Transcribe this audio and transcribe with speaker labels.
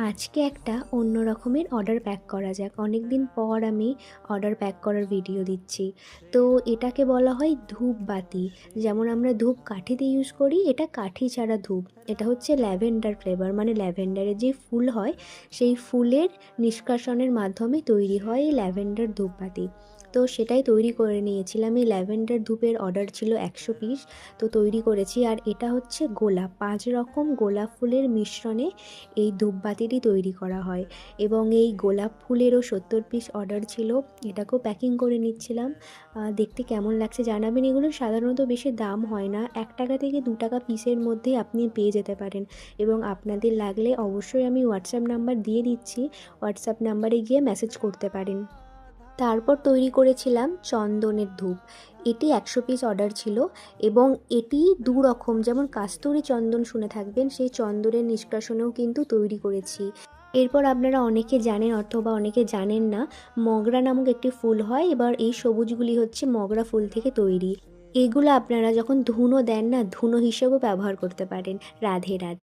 Speaker 1: আজকে একটা অন্য রকমের অর্ডার প্যাক করা যাক। অনেক দিন পর আমি অর্ডার প্যাক করার ভিডিও দিচ্ছি। তো এটাকে বলা হয় ধূপবাতি। যেমন আমরা ধূপ কাঠিতে ইউজ করি, এটা কাঠি ছাড়া ধূপ। এটা হচ্ছে ল্যাভেন্ডার ফ্লেভার, মানে ল্যাভেন্ডারের যে ফুল হয় সেই ফুলের নিষ্কাশনের মাধ্যমে তৈরি হয় এই ল্যাভেন্ডার ধূপবাতি। তো সেটাই তৈরি করে নিয়েছিলাম। এই ল্যাভেন্ডার ধূপের অর্ডার ছিল 100 পিস, তো তৈরি করেছি। আর এটা হচ্ছে গোলাপ, 5 রকম গোলাপ ফুলের মিশ্রণে এই ধূপবাতিটি তৈরি করা হয়। এবং এই গোলাপ ফুলেরও 70 পিস অর্ডার ছিল, এটাকেও প্যাকিং করে নিচ্ছিলাম। দেখতে কেমন লাগছে জানাবেন। এগুলো সাধারণত বেশি দাম হয় না, 1 টাকা থেকে 2 টাকা পিসের মধ্যেই আপনি পেয়ে যেতে পারেন। এবং আপনাদের লাগলে অবশ্যই আমি হোয়াটসঅ্যাপ নাম্বার দিয়ে দিচ্ছি, হোয়াটসঅ্যাপ নাম্বারে গিয়ে মেসেজ করতে পারেন। তারপর তৈরি করেছিলাম চন্দনের ধূপ। এটি 100 পিস অর্ডার ছিল এবং এটি দু রকম, যেমন কাস্তুরি চন্দন শুনে থাকবেন, সেই চন্দনের নিষ্কাশনেও কিন্তু তৈরি করেছি। এরপর আপনারা অনেকে জানেন অথবা অনেকে জানেন না, মগরা নামক একটি ফুল হয়। এবার এই সবুজগুলি হচ্ছে মগরা ফুল থেকে তৈরি। এগুলো আপনারা যখন ধুনো দেন না, ধুনো হিসেবেও ব্যবহার করতে পারেন। রাধে রাধে।